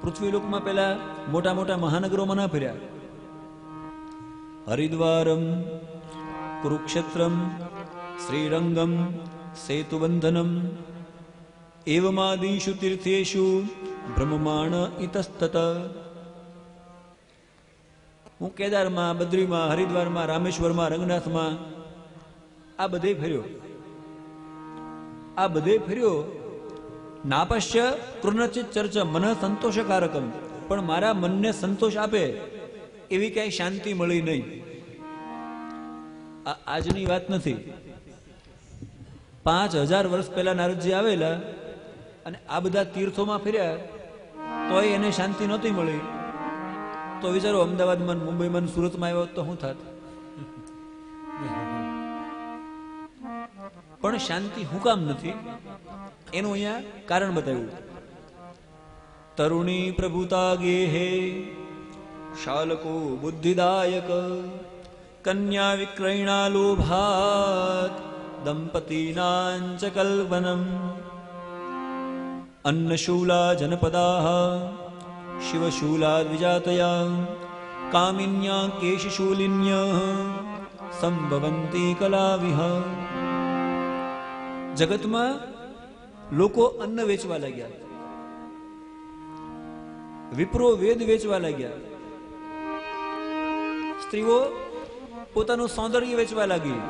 [SPEAKER 1] પૃથ્વી લોકમાં પેલા મોટા મોટા મહાનગરોમાં ના ફર્યા. હરિદ્વારમ, કુરુક્ષેત્રમ, શ્રીરંગમ, સેતુબંધનમ એવમાદિષુ તીર્થેષુ બ્રહ્માણ ઇતસ્તત. હું કેદારમાં, બદ્રીમાં, હરિદ્વારમાં, રામેશ્વરમાં, રંગનાથમાં આ બધે ફર્યો. આ બધે ફર્યો. નાપશ્ય કૃર્ણચિત ચર્ચા મન સંતોષકારકમ, પણ મારા મનને સંતોષ આપે એવી ક્યાંય શાંતિ મળી નહીં. આ આજની વાત નથી. 5000 વર્ષ પહેલા નારદજી આવેલા અને આ બધા તીર્થોમાં ફર્યા તોય એને શાંતિ નહોતી મળી. તો વિચારો, અમદાવાદમાં, મુંબઈમાં, સુરતમાં આવ્યો તો શું થાત? પણ શાંતિ હું કામ નથી એનું અહીંયા કારણ બતાવ્યું. તરુણી પ્રભુતા ગેહે શાલકો બુદ્ધિદાયક કન્યા વિક્રયણા લોભાત દંપતીનાંચ કલ્પનમ અન્નશૂલા જનપદાઃ શિવશૂલા દ્વિજાતયા કામિન્યા કેશશૂલિન્યઃ સંભવંતી કલાવિહ. જગતમાં લોકો અન્ન વેચવા લાગ્યા, વિપ્રો વેદ વેચવા લાગ્યા, સ્ત્રીઓ પોતાનું સૌંદર્ય વેચવા લાગી.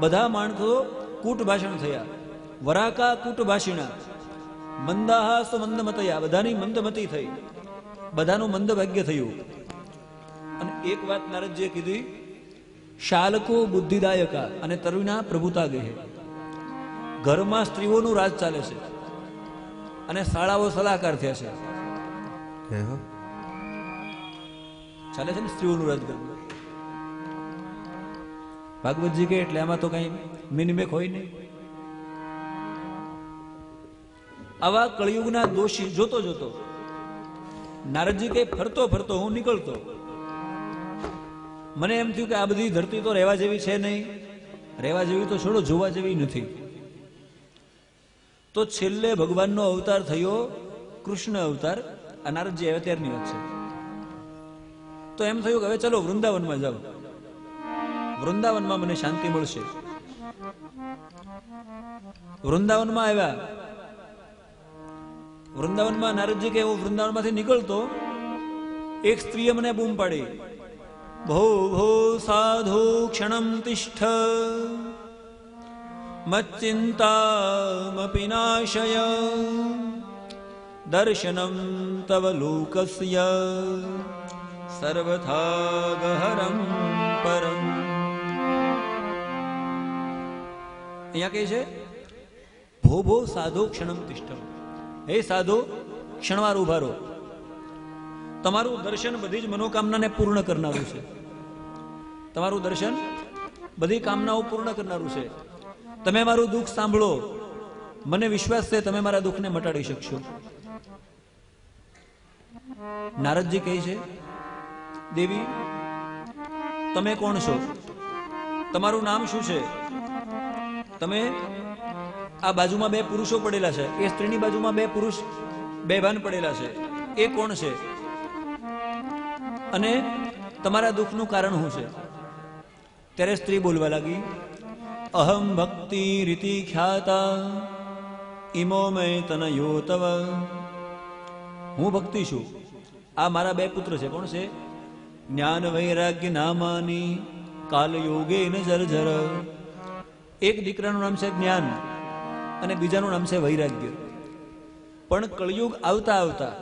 [SPEAKER 1] બધા માણસો કૂટ ભાષણ થયા. વરાકા કૂટ ભાષિણા મંદાહા મંદમતયા, બધાની મંદમતી થઈ, બધાનું મંદ ભાગ્ય થયું. અને એક વાત નારદજીએ કીધી, શાલકો બુદ્ધિદાયકા અને તરુણા પ્રભુતા ગેહે. ઘરમાં સ્ત્રીઓનું રાજ ચાલે છે અને શાળાઓ સલાહકાર થયા છે. ચાલે છે ને સ્ત્રીઓનું રાજ ઘરમાં. ભાગવતજી કે એટલે આમાં તો કઈ મિનિમેક હોય નહીં. આવા કળિયુગના દોષી જોતો જોતો નારદજી કે ફરતો ફરતો હું નીકળતો. મને એમ થયું કે આ બધી ધરતી તો રહેવા જેવી છે નહીં, રહેવા જેવી તો છોડો, જોવા જેવી નથી. તો છેલ્લે ભગવાનનો અવતાર થયો, કૃષ્ણ અવતાર. આ નારદજી આવ્યા ત્યારની વાત છે. તો એમ થયું કે હવે ચલો વૃંદાવનમાં જાઓ, વૃંદાવનમાં મને શાંતિ મળશે. વૃંદાવનમાં આવ્યા. વૃંદાવનમાં નારદજી કે હું વૃંદાવનમાંથી નીકળતો, એક સ્ત્રીએ મને બૂમ પાડી, ભો ભો સાધુ ક્ષણમ તિષ્ઠ મચ્ચિંતામપિ નાશય દર્શનમ તવ લોકસ્ય સર્વથા ગહરમ પરમ. અહીંયા કહે છે ભો ભો સાધો ક્ષણમ તિષ્ઠમ. હે સાધો, ક્ષણવાર ઉભા રહો. તમારું દર્શન બધી જ મનોકામનાને પૂર્ણ કરનારું છે. તમારું દર્શન બધી કામનાઓ પૂર્ણ કરનારું છે. તમે મારું દુઃખ સાંભળો, મને વિશ્વાસ છે તમે મારા દુઃખને મટાડી શકશો. નારદજી કહે છે દેવી તમે કોણ છો? તમારું નામ શું છે? તમે આ બાજુમાં બે પુરુષો પડેલા છે, એ સ્ત્રીની બાજુમાં બે પુરુષ બેભાન પડેલા છે, એ કોણ છે? અને તમારા દુઃખનું કારણ શું છે? ત્યારે સ્ત્રી બોલવા લાગી અહમ ભક્તિ રીતિ ખ્યાતા ઇમો મેં તનયો તવ. હું ભક્તિ છું, આ મારા બે પુત્ર છે. કોણ છે? જ્ઞાન વૈરાગ્ય નામાની કાલ યોગે ન જર્જર. એક દીકરાનું નામ છે જ્ઞાન અને બીજાનું નામ છે વૈરાગ્ય. પણ કળયુગ આવતા આવતા,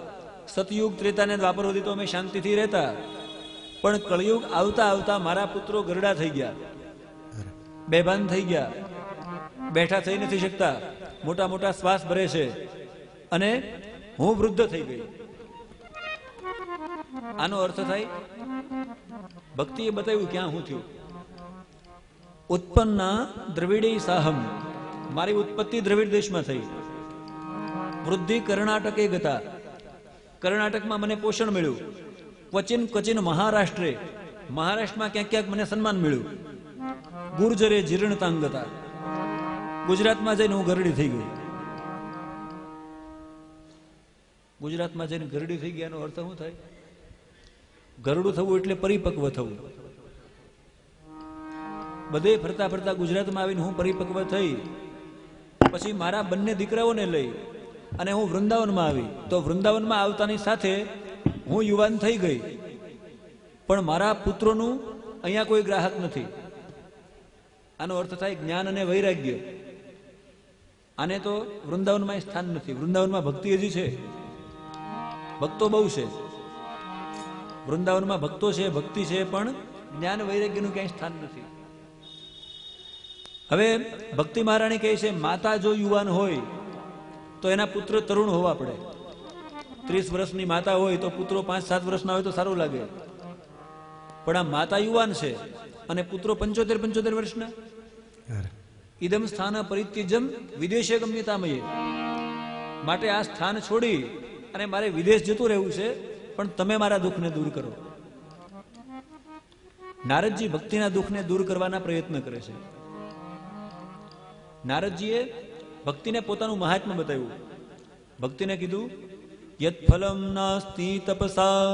[SPEAKER 1] સતયુગ ત્રેતા ને દ્વાપર સુધી તો અમે શાંતિથી રહેતા, પણ કળયુગ આવતા આવતા મારા પુત્રો ગરડા થઈ ગયા, બેભાન થઈ ગયા, બેઠા થઈ નથી શકતા, મોટા મોટા શ્વાસ ભરે છે અને હું વૃદ્ધ થઈ ગઈ. આનો અર્થ થાય ભક્તિએ બતાવ્યું ક્યાં હું થયું. ઉત્પન્ના દ્રવિડે સાહમ. મારી ઉત્પત્તિ દ્રવિડ દેશમાં થઈ. વૃદ્ધિ કર્ણાટકે ગતા. કર્ણાટકમાં મને પોષણ મળ્યું. ક્વચિન ક્વચિન મહારાષ્ટ્રે. મહારાષ્ટ્રમાં ક્યાંક ક્યાંક મને સન્માન મળ્યું. ગુર્જરે જીર્ણતાંગતા. ગુજરાતમાં જઈને હું ગરડી થઈ ગઈ. ગુજરાતમાં જઈને ગરડી થઈ ગયાનો અર્થ શું થાય? ગરડું થવું એટલે પરિપક્વ થવું. બધે ફરતા ફરતા ગુજરાતમાં આવીને હું પરિપક્વ થઈ. પછી મારા બંને દીકરાઓને લઈ અને હું વૃંદાવનમાં આવી. તો વૃંદાવનમાં આવતાની સાથે હું યુવાન થઈ ગઈ, પણ મારા પુત્રોનું અહીંયા કોઈ ગ્રાહક નથી. આનો અર્થ થાય જ્ઞાન અને વૈરાગ્ય. આને તો વૃંદાવનમાં સ્થાન નથી. વૃંદાવનમાં ભક્તિ હજી છે, ભક્તો બહુ છે. વૃંદાવનમાં ભક્તો છે, ભક્તિ છે, પણ જ્ઞાન વૈરાગ્યનું ક્યાંય સ્થાન નથી. હવે ભક્તિ મહારાણી કહે છે માતા જો યુવાન હોય તો એના પુત્ર તરુણ હોવા પડે. 30 વર્ષની માતા હોય તો પુત્રો 5-7 વર્ષના હોય તો સારું લાગે. પણ આ માતા યુવાન છે અને પુત્રો 75 વર્ષના. ઇદમ સ્થાન પરિત્યજમ વિદેશે ગમ્યતામયે. માટે આ સ્થાન છોડી અને મારે વિદેશ જતું રહેવું છે, પણ તમે મારા દુઃખને દૂર કરો. નારદજી ભક્તિના દુઃખને દૂર કરવાના પ્રયત્ન કરે છે. નારદજીએ ભક્તિને પોતાનું મહાત્મ્ય બતાવ્યું. ભક્તિને કીધું યત ફલમ નાસ્તિ તપસા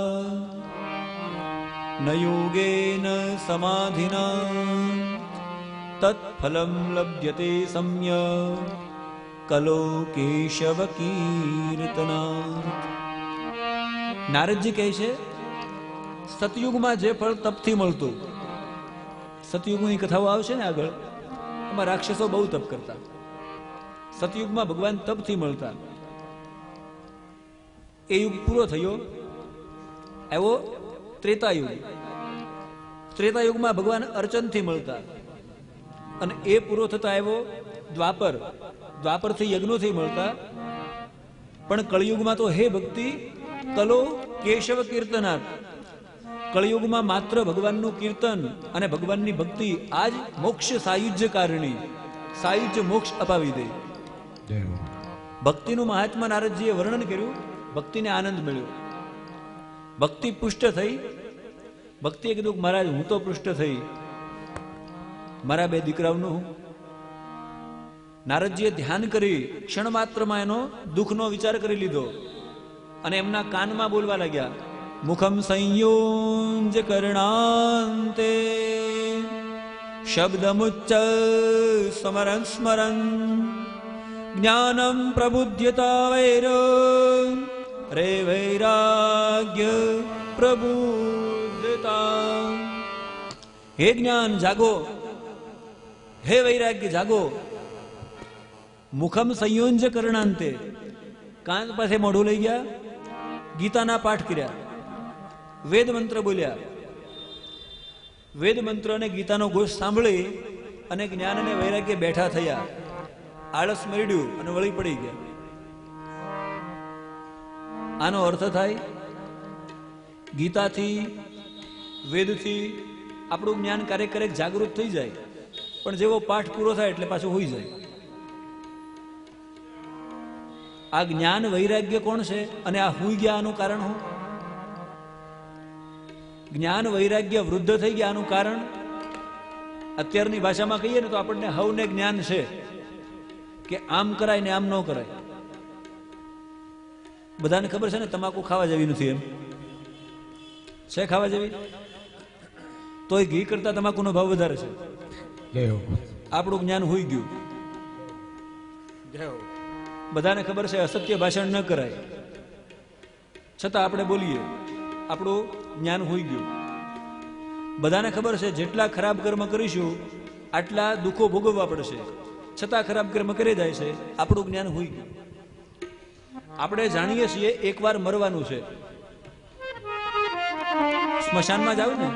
[SPEAKER 1] ન યોગેન સમાધિના તત ફલમ લભ્યતે સમ્ય કલો કેશવ કીર્તના. નારદજી કહે છે સતયુગમાં જે ફળ તપથી મળતું, સતયુગની કથાઓ આવશે ને આગળ, એમાં રાક્ષસો બહુ તપ કરતા. સતયુગમાં ભગવાન તપથી મળતા. એ યુગ પૂરો થયો, એવો ત્રેતાયુગ. ત્રેતાયુગમાં ભગવાન અર્ચનથી મળતા અને એ પૂરો થતા આવ્યો દ્વાપર. દ્વાપરથી યજ્ઞોથી મળતા. પણ કળિયુગમાં તો હે ભક્તિ કલો કેશવ કીર્તનાથ. કળિયુગમાં માત્ર ભગવાનનું કીર્તન અને ભગવાનની ભક્તિ આજ મોક્ષ સાયુજ્ય કારણી, સાયુજ્ય મોક્ષ અપાવી દે. ભક્તિનું મહાત્મા નારદજીએ વર્ણન કર્યું. ભક્તિને આનંદ મળ્યો. ભક્તિ પુષ્ટ થઈ. ભક્તિએ કીધું મહારાજ હું તો પુષ્ટ થઈ, મારા બે દીકરાઓનું. નારદજીએ ધ્યાન કરી ક્ષણ માત્રમાં એનો દુઃખનો વિચાર કરી લીધો અને એમના કાનમાં બોલવા લાગ્યા મુખમ સંયોજ કરણાંતે શબ્દમુચ્ચ સ્મરન સ્મરન જ્ઞાનમ પ્રબુધ્યતા વૈર રે વૈરાગ્ય પ્રબુદ્ધતા. હે જ્ઞાન જાગો, હે વૈરાગ્ય જાગો. મુખમ સંયોજ કરણાંતે, કાન પાસે મોઢું લઈ ગયા, ગીતાના પાઠ કર્યા. વેદ મંત્ર બોલ્યા. વેદ મંત્ર અને ગીતાનો ઘોષ સાંભળી અને જ્ઞાન અને વૈરાગ્ય બેઠા થયા. આળસ મરડ્યું અને વળી પડી ગયા. આનો અર્થ થાય ગીતાથી વેદથી આપણું જ્ઞાન ક્યારેક ક્યારેક જાગૃત થઈ જાય, પણ જેવો પાઠ પૂરો થાય એટલે પાછું હોઈ જાય. આ જ્ઞાન વૈરાગ્ય કોણ છે અને આ હુઈ ગયા આનું કારણ શું? જ્ઞાન વૈરાગ્ય વૃદ્ધ થઈ ગયા આનું કારણ અત્યારની ભાષામાં કહીએ ને તો આપણને હવને જ્ઞાન છે કે આમ કરાય ને આમ ન કરાય. બધાને ખબર છે ને તમાકુ ખાવા જેવી નથી, એમ છે ખાવા જેવી? તોય ઘી કરતા તમાકુનો ભાવ વધારે છે. આપણું જ્ઞાન હોઈ ગયું. બધાને ખબર છે અસત્ય ભાષણ ન કરાય, છતાં આપણે બોલીએ. આપણું જ્ઞાન હોઈ ગયું. બધાને ખબર છે જેટલા ખરાબ કર્મ કરીશું આટલા દુઃખો ભોગવવા પડશે, છતાં ખરાબ કર્મ કરી જાય છે. આપણું જ્ઞાન હોઈ ગયું. આપણે જાણીએ છીએ એકવાર મરવાનું છે. સ્મશાનમાં જાઓ ને,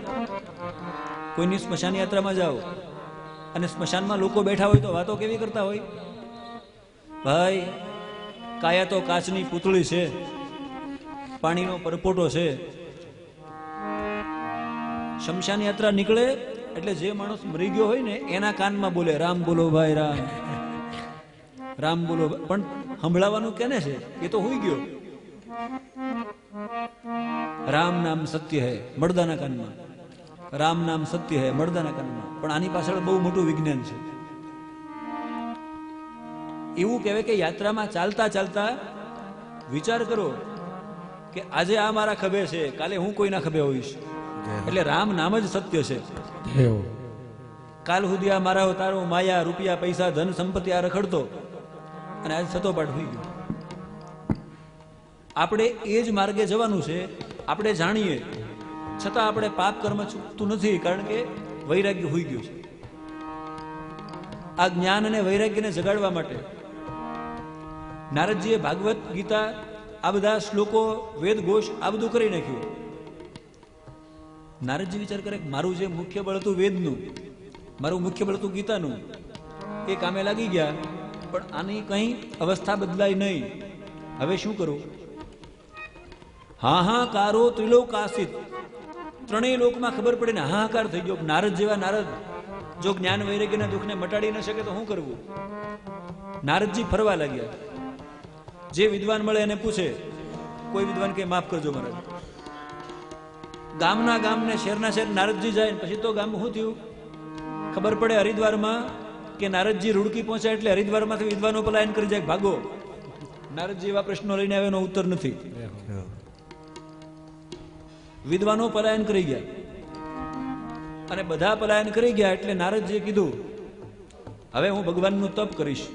[SPEAKER 1] કોઈની સ્મશાન યાત્રામાં જાઓ અને સ્મશાનમાં લોકો બેઠા હોય તો વાતો કેવી કરતા હોય? ભાઈ, કાયા તો કાચની પૂતળી છે, પાણીનો પરપોટો છે. શમશાન યાત્રા નીકળે એટલે જે માણસ મરી ગયો હોય ને એના કાનમાં બોલે, રામ બોલો ભાઈ રામ, રામ બોલો. પણ સંભળાવાનું કેને છે? એ તો હોઈ ગયો. રામ નામ સત્ય હૈ મર્દાના કાનમાં, રામ નામ સત્ય હૈ મર્દાના કાનમાં. પણ આની પાછળ બહુ મોટું વિજ્ઞાન છે. એવું કહેવાય કે યાત્રામાં ચાલતા ચાલતા વિચાર કરો કે આજે આ મારા ખભે છે, કાલે હું કોઈના ખભે હોઈશ. એટલે રામ નામ જ સત્ય છે. કાલ સુધી આ મારા તારો માયા રૂપિયા પૈસા ધન સંપત્તિ આ રખડતો અને આજ સતોપાઠ હોઈ ગયો. આપણે એ જ માર્ગે જવાનું છે. આપણે જાણીએ છતાં આપણે પાપ કર્મ છૂટતું નથી, કારણ કે વૈરાગ્ય હોઈ ગયું છે. આ જ્ઞાન અને વૈરાગ્યને જગાડવા માટે નારદજીએ ભાગવત ગીતા આ બધા શ્લોકો વેદ ઘોષ આ બધું કરી નાખ્યું. નારદજી વિચાર કરે મારું જે મુખ્ય બળ હતું વેદનું, મારું મુખ્ય બળ હતું ગીતાનું, એ કામે લાગી ગયા. પણ આની કઈ અવસ્થા બદલાય નહીં. હવે શું કરું? હાહાકારો ત્રિલોકાસિત, ત્રણેય લોકમાં ખબર પડે ને હાહાકાર થઈ ગયો. નારદ જેવા નારદ જો જ્ઞાન વૈરાગ્યના દુઃખને મટાડી ન શકે તો શું કરવું? નારદજી ફરવા લાગ્યા. જે વિદ્વાન મળે એને પૂછે. કોઈ વિદ્વાન કે માફ કરજો મહારાજ. ગામના ગામને શહેરના શહેર નારદજી જાય. પછી તો ગામમાં શું થયું ખબર પડે હરિદ્વારમાં કે નારદજી રૂડકી પહોંચ્યા એટલે હરિદ્વારમાંથી વિદ્વાનો પલાયન કરી જાય, ભાગો. નારદજી એવા પ્રશ્નો લઈને આવે, એનો ઉત્તર નથી. વિદ્વાનો પલાયન કરી ગયા અને બધા પલાયન કરી ગયા એટલે નારદજીએ કીધું હવે હું ભગવાનનું તપ કરીશ.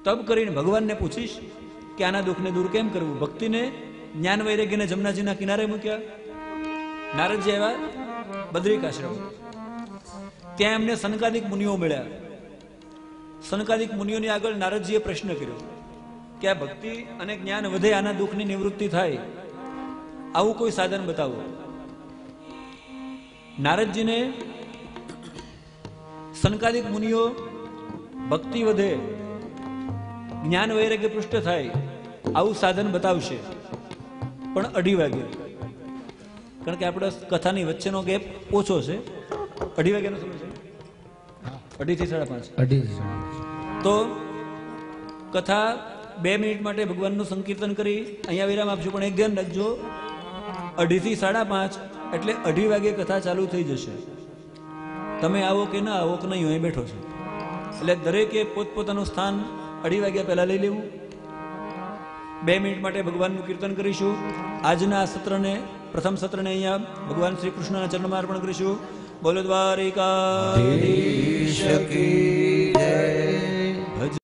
[SPEAKER 1] તપ કરીને ભગવાનને પૂછીશ કે આના દુઃખને દૂર કેમ કરવું. ભક્તિને જ્ઞાન વૈરાગ્યને જમનાજીના કિનારે મૂક્યા. નારદજી આવ્યા બદ્રિક આશ્રમ. ત્યાં એમને સનકાદિક મુનિઓ મળ્યા. સનકાદિક મુનિઓની આગળ નારદજીએ પ્રશ્ન કર્યો કે આ ભક્તિ અને જ્ઞાન વધે, આના દુઃખની નિવૃત્તિ થાય, આવું કોઈ સાધન બતાવો. નારદજીને સનકાદિક મુનિઓ ભક્તિ વધે, જ્ઞાન વૈરાગ્ય પૃષ્ઠ થાય આવું સાધન બતાવશે, પણ 2:30 વાગે. કારણ કે આપણે કથાની વચ્ચેનો ગેપ ઓછો છે. 2:30 વાગ્યાનો સમય છે, 2:30 થી 5:30. તો કથા 2 મિનિટ માટે ભગવાનનું સંકીર્તન કરી અહીંયા વિરામ આપજો. પણ એક ધ્યાન રાખજો, 2:30 થી 5:30 એટલે 2:30 વાગે કથા ચાલુ થઈ જશે. તમે આવો કે ના આવો કે નહીં, અહીં બેઠો છે. એટલે દરેકે પોતપોતાનું સ્થાન 2:30 વાગ્યા પહેલા લઈ લેવું. 2 મિનિટ માટે ભગવાનનું કીર્તન કરીશું. આજના સત્રને, પ્રથમ સત્રને અહીંયા ભગવાન શ્રી કૃષ્ણના ચરણમાં અર્પણ કરીશું. બોલો દ્વારિકાધીશ કી જય.